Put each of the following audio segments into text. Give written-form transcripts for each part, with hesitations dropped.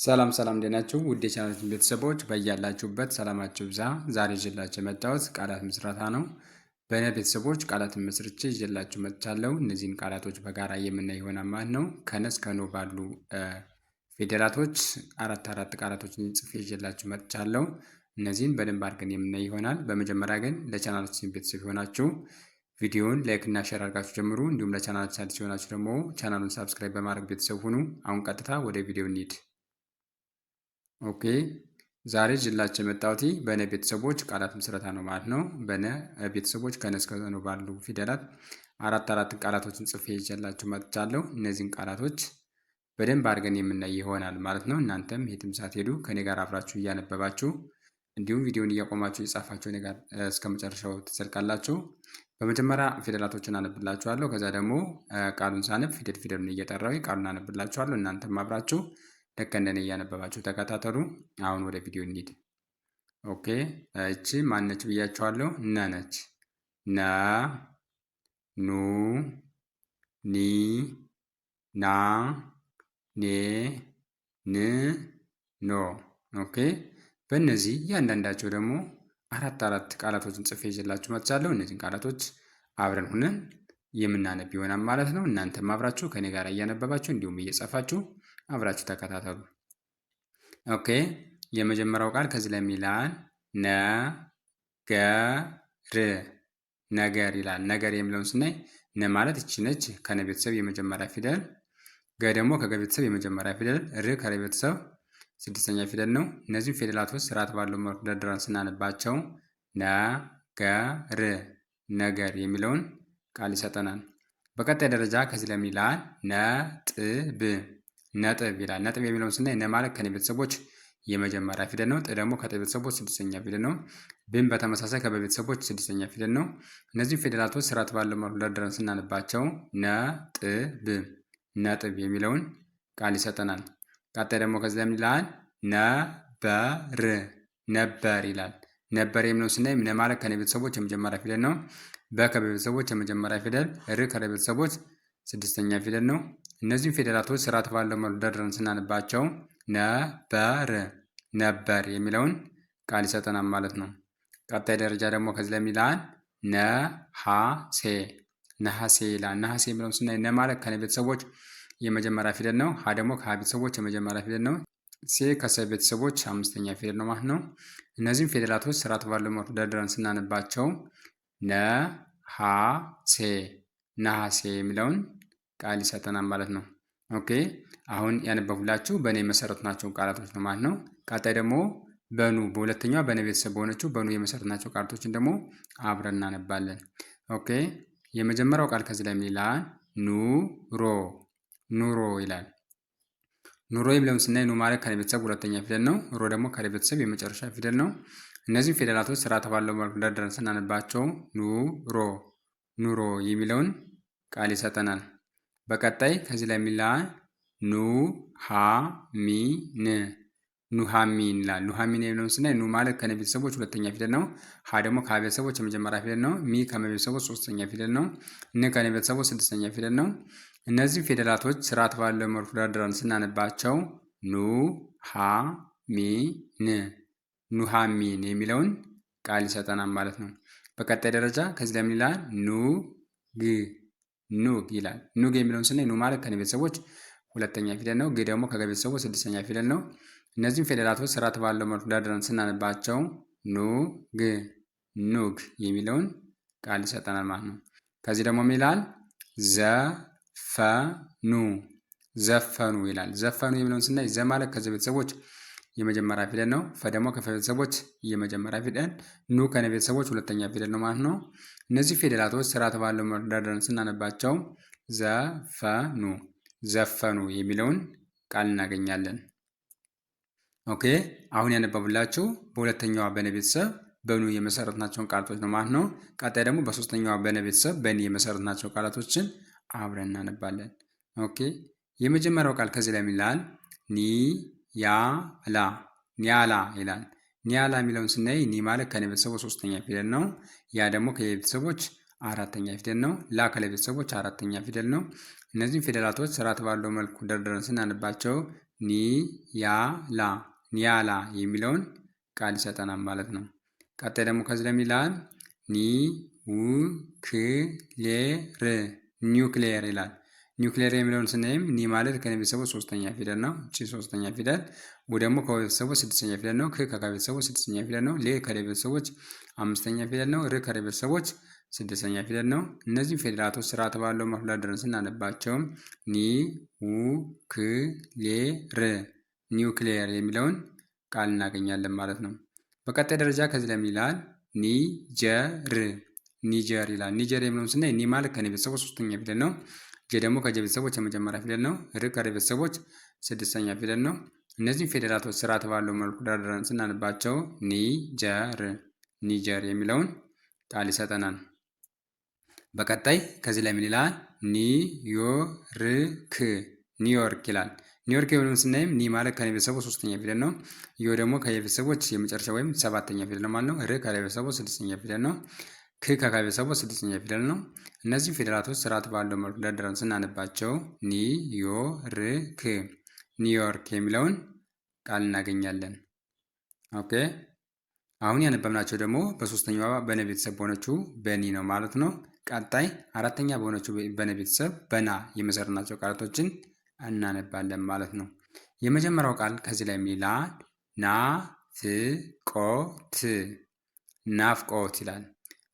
ሰላም ሰላም እንዴት ናችሁ? ውድ የቻናላችን ቤተሰቦች በያላችሁበት ሰላማችሁ ብዛ። ዛሬ ይዤላችሁ የመጣሁት ቃላት ምስረታ ነው። በእኔ ቤተሰቦች ቃላትን መስርቼ ይዤላችሁ መጥቻለሁ። እነዚህን ቃላቶች በጋራ የምናይ ይሆናል ማለት ነው። ከነ እስከ ኖ ባሉ ፊደላቶች አራት ቃላቶችን ጽፌ ይዤላችሁ መጥቻለሁ። እነዚህን በደንብ አድርገን የምናይ ይሆናል። በመጀመሪያ ግን ለቻናላችን ቤተሰብ የሆናችሁ ቪዲዮውን ላይክ እና ሼር አድርጋችሁ ጀምሩ። እንዲሁም ለቻናላችን አዲስ የሆናችሁ ደግሞ ቻናሉን ሳብስክራይብ በማድረግ ቤተሰብ ሁኑ። አሁን ቀጥታ ወደ ቪዲዮ እንሂድ። ኦኬ ዛሬ ይዤላችሁ የመጣሁት በነ ቤተሰቦች ቃላት ምስረታ ነው ማለት ነው። በነ ቤተሰቦች ከነ እስከ ኖ ባሉ ፊደላት አራት ቃላቶችን ጽፌ ይዤላችሁ መጥቻለሁ። እነዚህን ቃላቶች በደንብ አድርገን የምናይ ይሆናል ማለት ነው። እናንተም የትም ሳትሄዱ ከኔ ጋር አብራችሁ እያነበባችሁ እንዲሁም ቪዲዮን እያቆማችሁ የጻፋችሁ እኔ ጋር እስከ መጨረሻው ትዘልቃላችሁ። በመጀመሪያ ፊደላቶችን አነብላችኋለሁ። ከዛ ደግሞ ቃሉን ሳነብ ፊደሉን እየጠራሁ ቃሉን አነብላችኋለሁ። እናንተም አብራችሁ ልክ እንደኔ እያነበባችሁ ተከታተሉ። አሁን ወደ ቪዲዮ እንሂድ። ኦኬ እቺ ማነች ብያችኋለሁ? ነ ነች። ነ፣ ኑ፣ ኒ፣ ና፣ ኔ፣ ን፣ ኖ። ኦኬ በእነዚህ እያንዳንዳቸው ደግሞ አራት ቃላቶችን ጽፌ ይዤላችሁ መጥቻለሁ። እነዚህን ቃላቶች አብረን ሁነን የምናነብ ይሆናል ማለት ነው። እናንተም አብራችሁ ከኔ ጋር እያነበባችሁ እንዲሁም እየጻፋችሁ አብራችሁ ተከታተሉ። ኦኬ የመጀመሪያው ቃል ከዚህ ላይ የሚላል ነገር ይላል። ነገር የሚለውን ስናይ ነ ማለት እቺ ነች ከነ ቤተሰብ የመጀመሪያ ፊደል፣ ገ ደግሞ ከገ ቤተሰብ የመጀመሪያ ፊደል፣ ር ከረ ቤተሰብ ስድስተኛ ፊደል ነው። እነዚህም ፊደላቶች ስርዓት ባለው መልኩ ደርድረን ስናነባቸው ነገር የሚለውን ቃል ይሰጠናል። በቀጣይ ደረጃ ከዚህ ላይ የሚላል ነጥብ ይላል። ነጥብ የሚለውን ስናይ ነ ማለት ከነ ቤተሰቦች የመጀመሪያ ፊደል ነው። ጥ ደግሞ ከጠ ቤተሰቦች ስድስተኛ ፊደል ነው። ብን በተመሳሳይ ከበ ቤተሰቦች ስድስተኛ ፊደል ነው። እነዚህ ፊደላቶች ስርዓት ባለው መልኩ ደርድረን ስናነባቸው ነጥብ የሚለውን ቃል ይሰጠናል። ቀጣይ ደግሞ ከዚህ ላይ ይላል ነበር ይላል። ነበር የሚለውን ስናይ ነ ማለት ከነ ቤተሰቦች የመጀመሪያ ፊደል ነው። በ ከበ ቤተሰቦች የመጀመሪያ ፊደል፣ ር ከረ ቤተሰቦች ስድስተኛ ፊደል ነው። እነዚህም ፊደላቶች ስርዓት ባለው መልኩ ደርድረን ስናነባቸው ነበር የሚለውን ቃል ይሰጠናል ማለት ነው። ቀጣይ ደረጃ ደግሞ ከዚህ ላይ የሚላል ነሐሴ ይላል። ነሐሴ የሚለውን ስናይ ነ ማለት ከነ ቤተሰቦች የመጀመሪያ ፊደል ነው። ሀ ደግሞ ከሀ ቤተሰቦች የመጀመሪያ ፊደል ነው። ሴ ከሰ ቤተሰቦች አምስተኛ ፊደል ነው ማለት ነው። እነዚህም ፊደላቶች ስርዓት ባለው መልኩ ደርድረን ስናነባቸው ነሐሴ የሚለውን ቃል ይሰጠናል ማለት ነው። ኦኬ አሁን ያነበብኩላችሁ በነ የመሰረትናቸው ቃላቶች ነው ማለት ነው። ቀጣይ ደግሞ በኑ በሁለተኛዋ በነ ቤተሰብ በሆነችው በኑ የመሰረትናቸው ቃላቶችን ደግሞ አብረን እናነባለን። ኦኬ የመጀመሪያው ቃል ከዚህ ላይ ይላል ኑሮ ይላል። ኑሮ የሚለውን ስናይ ኑ ማለት ከነ ቤተሰብ ሁለተኛ ፊደል ነው። ሮ ደግሞ ከነ ቤተሰብ የመጨረሻ ፊደል ነው። እነዚህ ፊደላቶች ስርዓት ባለው መልኩ ደርድረን ስናነባቸው ኑሮ የሚለውን ቃል ይሰጠናል። በቀጣይ ከዚህ ላይ የሚላል ኑሃሚን ይላል። ኑሃሚን የሚለውን ስናይ ኑ ማለት ከነ ቤተሰቦች ሁለተኛ ፊደል ነው። ሀ ደግሞ ከሀ ቤተሰቦች የመጀመሪያ ፊደል ነው። ሚ ከመ ቤተሰቦች ሶስተኛ ፊደል ነው። ን ከነ ቤተሰቦች ስድስተኛ ፊደል ነው። እነዚህ ፊደላቶች ስርዓት ባለው መልኩ ደርድረን ስናነባቸው ኑሃሚን የሚለውን ቃል ይሰጠናል ማለት ነው። በቀጣይ ደረጃ ከዚህ ላይ የሚላል ኑግ ይላል። ኑግ የሚለውን ስናይ ኑ ማለት ከነ ቤተሰቦች ሁለተኛ ፊደል ነው። ግ ደግሞ ከገ ቤተሰቦች ስድስተኛ ፊደል ነው። እነዚህም ፊደላቶች ስርዓት ባለው መልኩ ደርድረን ስናነባቸው ኑግ የሚለውን ቃል ይሰጠናል ማለት ነው። ከዚህ ደግሞ ይላል ዘፈኑ ይላል። ዘፈኑ የሚለውን ስናይ ዘ ማለት ከዘ ቤተሰቦች የመጀመሪያ ፊደል ነው። ፈ ደግሞ ከፈ ቤተሰቦች የመጀመሪያ ፊደል፣ ኑ ከነ ቤተሰቦች ሁለተኛ ፊደል ነው ማለት ነው። እነዚህ ፊደላቶች ስርዓት ባለው መልኩ ደርድረን ስናነባቸው ዘፈኑ የሚለውን ቃል እናገኛለን። ኦኬ አሁን ያነበቡላችሁ በሁለተኛዋ በነ ቤተሰብ በኑ የመሰረትናቸውን ቃላቶች ነው ማለት ነው። ቀጣይ ደግሞ በሶስተኛዋ በነ ቤተሰብ በኒ የመሰረትናቸው ቃላቶችን አብረን እናነባለን። ኦኬ የመጀመሪያው ቃል ከዚህ ላይ ይላል ኒያላ ይላል። ኒያላ የሚለውን ስናይ ኒ ማለት ከነ ቤተሰቦች ሶስተኛ ፊደል ነው። ያ ደግሞ ከየቤተሰቦች አራተኛ ፊደል ነው። ላ ከለቤተሰቦች አራተኛ ፊደል ነው። እነዚህም ፊደላቶች ስርዓት ባለው መልኩ ደርድረን ስናነባቸው ኒያላ ኒያላ የሚለውን ቃል ይሰጠናል ማለት ነው። ቀጣይ ደግሞ ከዚህ ላይ ይላል ኒውክሌር ኒውክሌር ይላል። ኒውክሌር የሚለውን ስናይም ኒ ማለት ከነ ቤተሰቡ ሶስተኛ ፊደል ነው። እቺ ሶስተኛ ፊደል ወ ደግሞ ከቤተሰቡ ስድስተኛ ፊደል ነው። ክ ከቤተሰቡ ስድስተኛ ፊደል ነው። ሌ ከቤተሰቦች አምስተኛ ፊደል ነው። ር ከቤተሰቦች ስድስተኛ ፊደል ነው። እነዚህ ፊደላቶች ስርዓት ባለው መደርደር ስናነባቸው ኒውክሌር የሚለውን ቃል እናገኛለን ማለት ነው። በቀጣይ ደረጃ ከዚህ ላይ ይላል ኒጀር ይላል። ኒጀር የሚለውን ስናይ ኒ ማለት ከነ ቤተሰቦች ሶስተኛ ፊደል ነው። ጀ ደግሞ ከጀ ቤተሰቦች የመጀመሪያ ፊደል ነው። ር ከረ ቤተሰቦች ስድስተኛ ፊደል ነው። እነዚህም ፊደላቶች ስርዓት ባለው መልኩ ደርድረን ስናነባቸው ኒጀር የሚለውን ቃል ይሰጠናል። በቀጣይ ከዚህ ላይ ምን ይላል? ኒውዮርክ ይላል። ኒውዮርክ የሚለውን ስናይም ኒ ማለት ከነ ቤተሰቦች ሶስተኛ ፊደል ነው። ዮ ደግሞ ከየቤተሰቦች የመጨረሻ ወይም ሰባተኛ ፊደል ነው ማለት ነው። ር ከቤተሰቦች ስድስተኛ ፊደል ነው። ክ ከቤተሰቦች ስድስተኛ ፊደል ነው። እነዚህ ፊደላቶች ስርዓት ባለው መልኩ ደርድረን ስናነባቸው ኒውዮርክ የሚለውን ቃል እናገኛለን። ኦኬ አሁን ያነበብናቸው ደግሞ በሶስተኛዋ በነ ቤተሰብ በሆነችው በኒ ነው ማለት ነው። ቀጣይ አራተኛ በሆነችው በነ ቤተሰብ በና የመሰረትናቸው ቃላቶችን እናነባለን ማለት ነው። የመጀመሪያው ቃል ከዚህ ላይ ይላል ናፍቆት ይላል።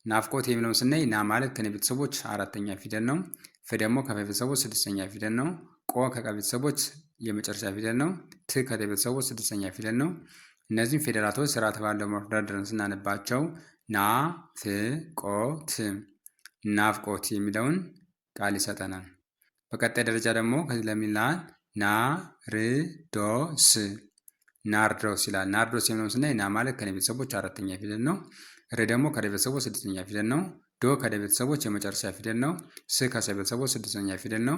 ናፍቆት የሚለውን ስናይ ና ማለት ከነ ቤተሰቦች አራተኛ ፊደል ነው። ፍ ደግሞ ከቤተሰቦች ስድስተኛ ፊደል ነው። ቆ ከቤተሰቦች የመጨረሻ ፊደል ነው። ት ከቤተሰቦች ስድስተኛ ፊደል ነው። እነዚህም ፊደላቶች ስርዓት ባለው መልኩ ደርድረን ስናነባቸው ናፍቆት የሚለውን ቃል ይሰጠናል። በቀጣይ ደረጃ ደግሞ ከዚህ ለሚላል ናርዶስ ይላል። ናርዶስ የሚለውን ስናይ ና ማለት ከነ ቤተሰቦች አራተኛ ፊደል ነው። ር ደግሞ ከደ ቤተሰቦች ስድስተኛ ፊደል ነው። ዶ ከደ ቤተሰቦች የመጨረሻ ፊደል ነው። ስ ከሰ ቤተሰቦች ስድስተኛ ፊደል ነው።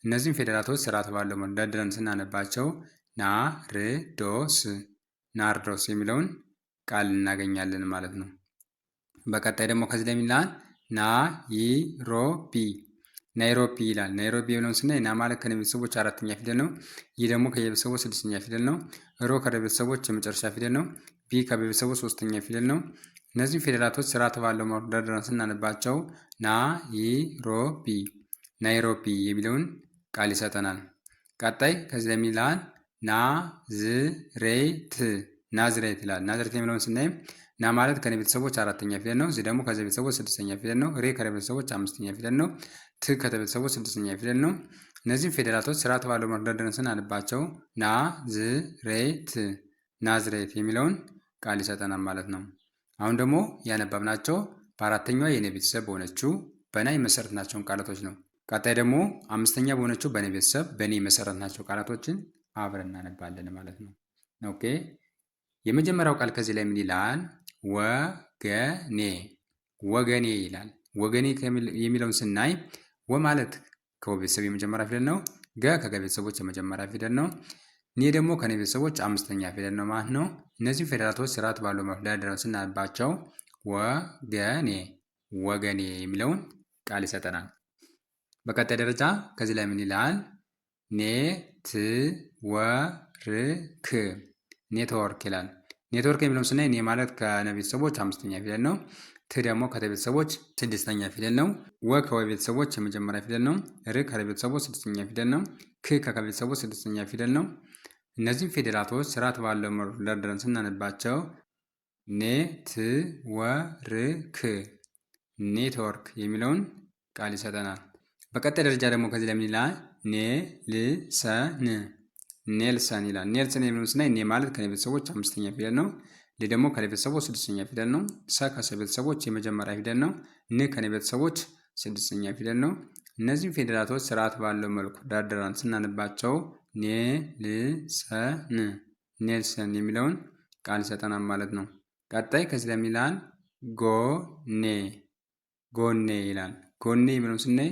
እነዚህም ፊደላቶች ስርዓት ባለው መልኩ ደርድረን ስናነባቸው ናርዶስ የሚለውን ቃል እናገኛለን ማለት ነው። በቀጣይ ደግሞ ከዚህ ላይ የሚላል ናይሮቢ ይላል። ናይሮቢ የሚለውን ስናይ ና ማለት ከነ ቤተሰቦች አራተኛ ፊደል ነው። ይህ ደግሞ ከየቤተሰቦች ስድስተኛ ፊደል ነው። ሮ ከቤተሰቦች የመጨረሻ ፊደል ነው። ቢ ከቤተሰቦች ሶስተኛ ፊደል ነው። እነዚህም ፊደላቶች ስርዓት ባለው መልኩ ደርድረን ስናነባቸው ናይሮቢ የሚለውን ቃል ይሰጠናል። ቀጣይ ከዚህ ላይ የሚላል ናዝሬት ይላል። ናዝሬት የሚለውን ስናይም ና ማለት ከነ ቤተሰቦች አራተኛ ፊደል ነው። እዚህ ደግሞ ከዚህ ቤተሰቦች ስድስተኛ ፊደል ነው። ሬ ከረ ቤተሰቦች አምስተኛ ፊደል ነው። ት ከተ ቤተሰቦች ስድስተኛ ፊደል ነው። እነዚህም ፊደላቶች ስርዓት ባለው መልኩ ደርድረን ስናነባቸው ናዝሬት የሚለውን ቃል ይሰጠናል ማለት ነው። አሁን ደግሞ ያነበብናቸው በአራተኛዋ የነ ቤተሰብ በሆነችው በና የመሰረትናቸውን ቃላቶች ነው። ቀጣይ ደግሞ አምስተኛ በሆነችው በነ ቤተሰብ በኔ የመሰረትናቸው ቃላቶችን አብረን እናነባለን ማለት ነው። ኦኬ የመጀመሪያው ቃል ከዚህ ላይ ምን ይላል? ወገኔ ይላል። ወገኔ የሚለውን ስናይ ወ ማለት ከወ ቤተሰብ የመጀመሪያ ፊደል ነው። ገ ከገ ቤተሰቦች የመጀመሪያ ፊደል ነው። ኔ ደግሞ ከኔ ቤተሰቦች አምስተኛ ፊደል ነው ማለት ነው። እነዚህ ፊደላቶች ስርዓት ባለው መልኩ ደርድረን ስናነባቸው ወገኔ የሚለውን ቃል ይሰጠናል። በቀጣይ ደረጃ ከዚህ ላይ ምን ይላል? ኔትወርክ ይላል። ኔትወርክ የሚለውን ስናይ ኔ ማለት ከነ ቤተሰቦች አምስተኛ ፊደል ነው። ት ደግሞ ከተ ቤተሰቦች ስድስተኛ ፊደል ነው። ወ ከወ ቤተሰቦች የመጀመሪያ ፊደል ነው። ር ከረ ቤተሰቦች ስድስተኛ ፊደል ነው። ክ ከከ ቤተሰቦች ስድስተኛ ፊደል ነው። እነዚህም ፊደላቶች ስርዓት ባለው መልኩ ደርድረን ስናነባቸው ኔትወርክ የሚለውን ቃል ይሰጠናል። በቀጣይ ደረጃ ደግሞ ከዚህ ላይ ምን ይላል? ኔልሰን ይላል። ኔልሰን የሚለውን ስናይ ኔ ማለት ከነ ቤተሰቦች አምስተኛ ፊደል ነው። ሌ ደግሞ ከነ ቤተሰቦች ስድስተኛ ፊደል ነው። ሰ ከሰ ቤተሰቦች የመጀመሪያ ፊደል ነው። ን ከነ ቤተሰቦች ስድስተኛ ፊደል ነው። እነዚህም ፊደላቶች ስርዓት ባለው መልኩ ደርድረን ስናነባቸው ኔልሰን የሚለውን ቃል ይሰጠናል ማለት ነው። ቀጣይ ከዚህ ላይ ይላል ጎኔ ይላል። ጎኔ የሚለውን ስናይ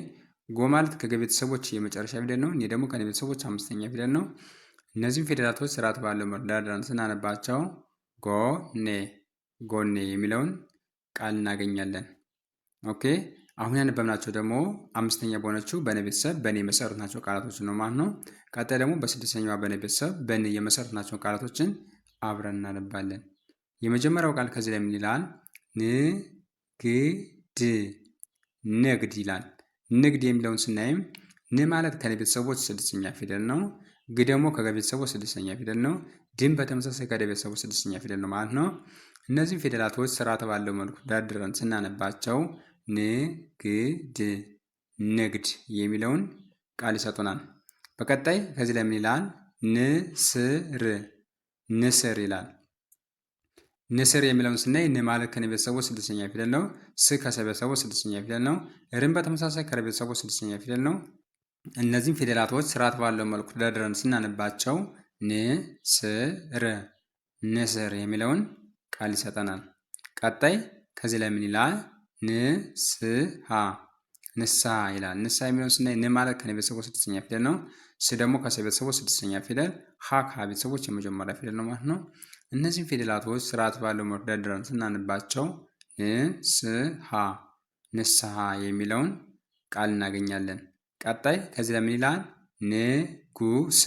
ጎ ማለት ከገ ቤተሰቦች የመጨረሻ ፊደል ነው። እኔ ደግሞ ከነ ቤተሰቦች አምስተኛ ፊደል ነው። እነዚህም ፊደላቶች ስርዓት ባለው መልኩ ደርድረን ስናነባቸው ጎኔ የሚለውን ቃል እናገኛለን። ኦኬ አሁን ያነበብናቸው ደግሞ አምስተኛ በሆነችው በነ ቤተሰብ በነ የመሰረትናቸው ቃላቶች ነው ማለት ነው። ቀጣይ ደግሞ በስድስተኛዋ በነ ቤተሰብ በነ የመሰረትናቸው ቃላቶችን አብረን እናነባለን። የመጀመሪያው ቃል ከዚህ ላይ ምን ይላል? ንግድ ንግድ ይላል። ንግድ የሚለውን ስናይም ን ማለት ከነ ቤተሰቦች ስድስተኛ ፊደል ነው። ግ ደግሞ ከገ ቤተሰቦች ስድስተኛ ፊደል ነው። ድም በተመሳሳይ ከደ ቤተሰቦች ስድስተኛ ፊደል ነው ማለት ነው። እነዚህም ፊደላቶች ስርዓት ባለው መልኩ ደርድረን ስናነባቸው ንግድ ንግድ የሚለውን ቃል ይሰጡናል። በቀጣይ ከዚህ ላይ ምን ይላል? ንስር ንስር ይላል። ንስር የሚለውን ስናይ ን ማለት ከነ ቤተሰቦች ስድስተኛ ፊደል ነው። ስ ከሰ ቤተሰቦች ስድስተኛ ፊደል ነው። ርን በተመሳሳይ ከረ ቤተሰቦች ስድስተኛ ፊደል ነው። እነዚህም ፊደላቶች ስርዓት ባለው መልኩ ደርድረን ስናነባቸው ንስር ንስር የሚለውን ቃል ይሰጠናል። ቀጣይ ከዚህ ላይ ምን ይላል? ንስሐ ንስሐ ይላል። ንስሐ የሚለውን ስናይ ን ማለት ከነ ቤተሰቦች ስድስተኛ ፊደል ነው። ስ ደግሞ ከሰ ቤተሰቦች ስድስተኛ ፊደል፣ ሀ ከሀ ቤተሰቦች የመጀመሪያ ፊደል ነው ማለት ነው። እነዚህም ፊደላቶች ስርዓት ባለው መልኩ ደርድረን ስናነባቸው ንስሐ ንስሐ የሚለውን ቃል እናገኛለን። ቀጣይ ከዚህ ላይ ምን ይላል? ንጉስ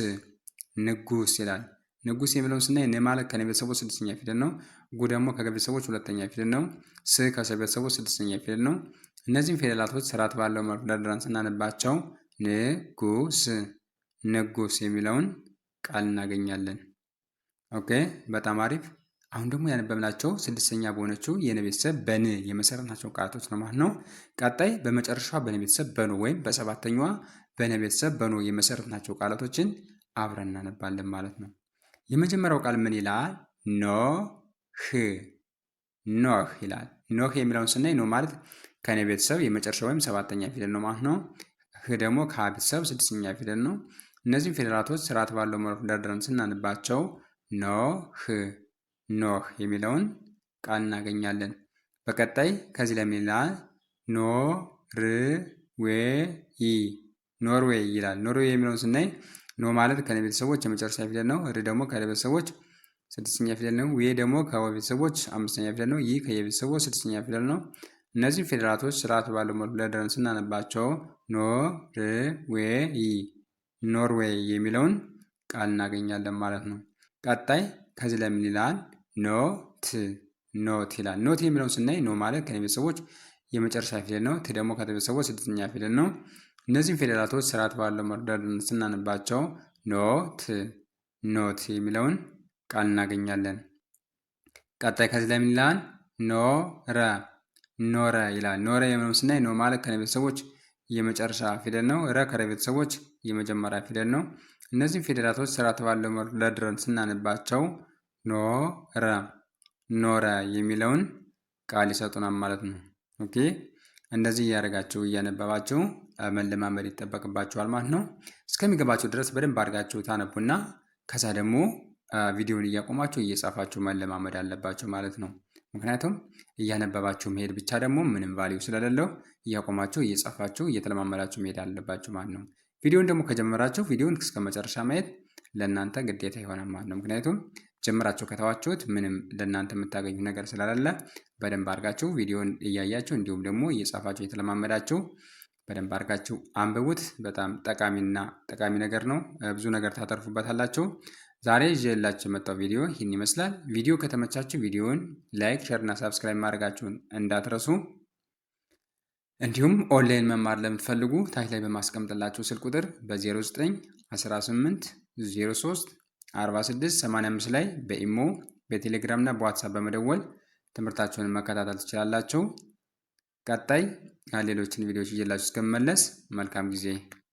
ንጉስ ይላል። ንጉስ የሚለውን ስናይ ን ማለት ከነ ቤተሰቦች ስድስተኛ ፊደል ነው። ጉ ደግሞ ከገ ቤተሰቦች ሁለተኛ ፊደል ነው። ስ ከሰ ቤተሰቦች ስድስተኛ ፊደል ነው። እነዚህም ፊደላቶች ስርዓት ባለው መልኩ ደርድረን ስናነባቸው ንጉስ ንጉስ የሚለውን ቃል እናገኛለን። ኦኬ በጣም አሪፍ። አሁን ደግሞ ያነበብናቸው ስድስተኛ በሆነችው የነ ቤተሰብ በን የመሰረትናቸው ቃላቶች ነው ማለት ነው። ቀጣይ በመጨረሻዋ በነ ቤተሰብ በኖ ወይም በሰባተኛዋ በነ ቤተሰብ በኖ የመሰረትናቸው ቃላቶችን አብረን እናነባለን ማለት ነው። የመጀመሪያው ቃል ምን ይላል? ኖህ ኖህ ይላል። ኖህ የሚለውን ስናይ ኖ ማለት ከነ ቤተሰብ የመጨረሻ ወይም ሰባተኛ ፊደል ነው ማለት ነው። ህ ደግሞ ከሀ ቤተሰብ ስድስተኛ ፊደል ነው። እነዚህም ፊደላቶች ስርዓት ባለው መልኩ ደርድረን ስናነባቸው ኖህ ኖህ የሚለውን ቃል እናገኛለን። በቀጣይ ከዚህ ላይ ምን ይላል? ኖርዌይ ኖርዌይ ይላል። ኖርዌይ የሚለውን ስናይ ኖ ማለት ከነ ቤተሰቦች የመጨረሻ ፊደል ነው። ር ደግሞ ከለ ቤተሰቦች ስድስተኛ ፊደል ነው። ዌ ደግሞ ከወ ቤተሰቦች አምስተኛ ፊደል ነው። ይህ ከየቤተሰቦች ስድስተኛ ፊደል ነው። እነዚህ ፊደላቶች ስርዓት ባለው መልኩ ደርድረን ስናነባቸው ኖርዌይ ኖርዌይ የሚለውን ቃል እናገኛለን ማለት ነው። ቀጣይ ከዚህ ላይ ምን ይላል? ኖት ኖት ይላል። ኖት የሚለውን ስናይ ኖ ማለት ከነ ቤተሰቦች የመጨረሻ ፊደል ነው። ት ደግሞ ከተ ቤተሰቦች ስድስተኛ ፊደል ነው። እነዚህም ፊደላቶች ስርዓት ባለው መልኩ ደርድረን ስናነባቸው ኖት ኖት የሚለውን ቃል እናገኛለን። ቀጣይ ከዚህ ላይ ምን ይላል? ኖረ ኖረ ይላል። ኖረ የሚለውን ስናይ ኖ ማለት ከነ ቤተሰቦች የመጨረሻ ፊደል ነው። ረ ከረ ቤተሰቦች የመጀመሪያ ፊደል ነው። እነዚህም ፊደላቶች ስርዓት ባለው መልኩ ደርድረን ስናነባቸው ኖረ ኖረ የሚለውን ቃል ይሰጡናል ማለት ነው። ኦኬ እንደዚህ እያደረጋችሁ እያነበባችሁ መለማመድ ይጠበቅባችኋል ማለት ነው። እስከሚገባችሁ ድረስ በደንብ አድርጋችሁ ታነቡና ከዛ ደግሞ ቪዲዮውን እያቆማችሁ እየጻፋችሁ መለማመድ አለባችሁ ማለት ነው። ምክንያቱም እያነበባችሁ መሄድ ብቻ ደግሞ ምንም ቫልዩ ስለሌለው እያቆማችሁ እየጻፋችሁ እየተለማመዳችሁ መሄድ አለባችሁ ማለት ነው። ቪዲዮውን ደግሞ ከጀመራችሁ ቪዲዮውን እስከ መጨረሻ ማየት ለእናንተ ግዴታ ይሆናል ማለት ነው። ምክንያቱም ጀምራችሁ ከተዋችሁት ምንም ለእናንተ የምታገኙት ነገር ስለሌለ በደንብ አድርጋችሁ ቪዲዮውን እያያችሁ እንዲሁም ደግሞ እየጻፋችሁ እየተለማመዳችሁ በደንብ አድርጋችሁ አንብቡት። በጣም ጠቃሚና ጠቃሚ ነገር ነው። ብዙ ነገር ታተርፉበታላችሁ። ዛሬ ይዤላችሁ የመጣው ቪዲዮ ይህን ይመስላል። ቪዲዮ ከተመቻችሁ ቪዲዮውን ላይክ፣ ሼር እና ሳብስክራይብ ማድረጋችሁን እንዳትረሱ። እንዲሁም ኦንላይን መማር ለምትፈልጉ ታች ላይ በማስቀምጥላችሁ ስልክ ቁጥር በ0918 03 46 85 ላይ በኢሞ በቴሌግራም እና በዋትሳፕ በመደወል ትምህርታችሁን መከታተል ትችላላችሁ። ቀጣይ ሌሎችን ቪዲዮዎች ይዤላችሁ እስከምመለስ መልካም ጊዜ